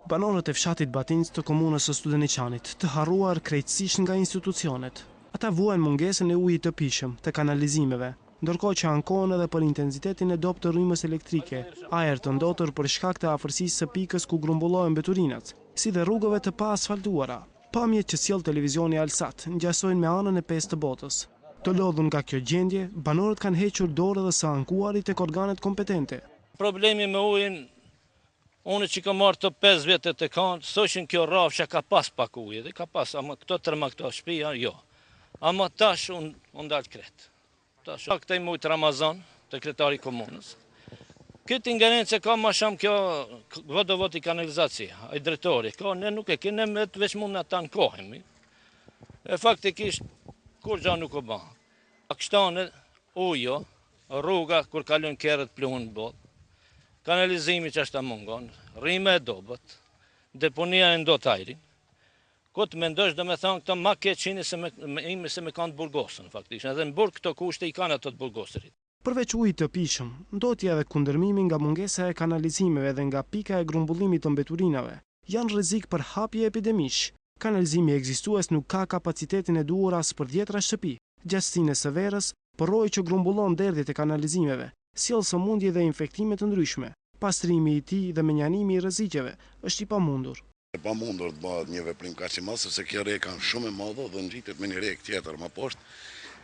Banorët e fshatit Batinj të komunës së Studeniqanit të harruar krejtësisht nga institucionet. Ata vuajnë mungesën e ujit të pishëm, të kanalizimeve, ndërkohë që ankohen edhe për intensitetin e dobët të rrymës elektrike, ajër të ndotur për shkak të afërsisë së pikës ku grumbullohen mbeturinat, si dhe rrugëve të pa asfaltuara. Pamjet që sjell televizioni Alsat ngjasojnë me anën e pestë të botës. Të lodhur nga kjo gjendje, banorët kanë hequr dorë edhe së ankuarit tek organet kompetente. Problemi me ujin, unë që kam marrë të 5 vjetë të kanë, thoshin kjo rrafsha ka pas pak ujë, dhe ka pas, ama këto tërma këto shtëpia, jo. Ama tash unë dalë kretë. Tash, këtaj mujtë Ramazan, të kretari komunës. Këtë ingerencë ka ma shumë kjo vodovod i kanalizacija, a i drejtori, ka ne nuk e kene me të veç mund në ta nkohemi. E faktikisht, kur gja nuk o ba. Akështane, ujo, rruga, kur kalon kerët pluhën bot, kanalizimi që është të mungon, rrime e dobet, deponia e ndot ajrin. Këtë me ndosh dhe me thonë këto ma keqini se me kanë të burgosën, faktikisht. Edhe në burg këto kushte i kanë ato të burgosërit. Përveç ujit të pishëm, ndotja dhe kundërmimi nga mungesa e kanalizimeve dhe nga pika e grumbullimit të mbeturinave, janë rrezik për hapje epidemish. Kanalizimi ekzistues nuk ka kapacitetin e duhur as për 10 shtëpi. Gjatësinë së verës, porroi që grumbullon derdhjet e kanalizimeve, sjell sëmundje dhe infektime të ndryshme. Pastrimi i tij dhe menjanimi i rreziqeve është i pamundur. E pamundur të bëhet një veprim kaq i madh sepse kjo rrek kanë shumë e madhe dhe ngjitet me një rrek tjetër më poshtë,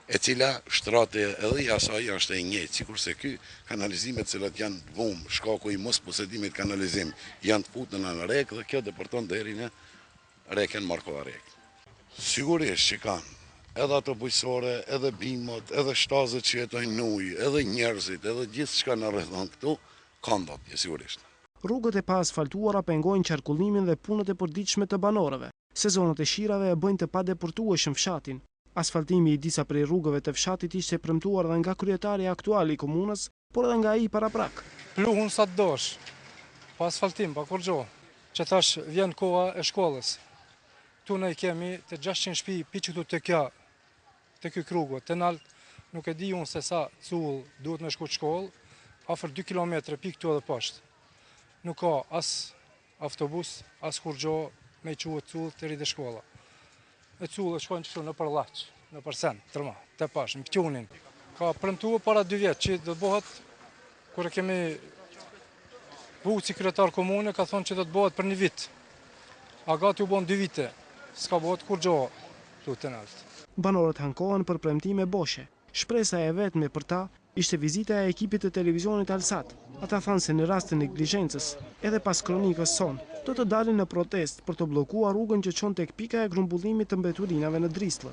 e cila shtrate edhe i asaj është e njëjtë, sikurse ky kanalizimet të cilat janë vumë, shkaku i mos posedimit kanalizim, janë të futur në rrek dhe kjo depërton deri në rreken Markovarrek. Sigurisht që kanë edhe ato bujqësore, edhe bimët, edhe shtazët që jetojnë në ujë, edhe njerëzit, edhe gjithçka na rrethon këtu, kanë ndotje sigurisht. Rrugët e pa asfaltuara pengojnë qarkullimin dhe punët e përditshme të banorëve. Sezonat e shirave e bëjnë të padeportueshëm fshatin. Asfaltimi i disa prej rrugëve të fshatit ishte premtuar edhe nga kryetari aktual i komunës, por edhe nga ai paraprak. Pluhun sa të dosh, pa asfaltim, pa kur gjo, që tash vjen koha e shkollës. Tu ne kemi të 600 shtëpi piqë këtu të ky rrugë, të nalt, nuk e di unë se sa cull duhet me shku të shkollë, afër 2 kilometre pikë këtu edhe poshtë. Nuk ka as autobus, as kur gjo me i quët cullë të rritë shkolla. E cullë shkojnë që në për laqë, në për sen, tërma, të pash, në pëtjunin. Ka premtuar para 2 vjetë që do të bëhet, kur e kemi vullë si kryetar komune, ka thonë që do të bëhet për 1 vit. A gati u bon 2 vite, s'ka bëhet kur gjo tu të naltë. Banorët hankohen për premtime boshe. Shpresa e vetme për ta ishte vizita e ekipit të televizionit Alsat. Ata thanë se në rast të neglizhencës, edhe pas kronikës son, do të dalin në protest për të bllokuar rrugën që çon tek pika e grumbullimit të mbeturinave në Drisllë.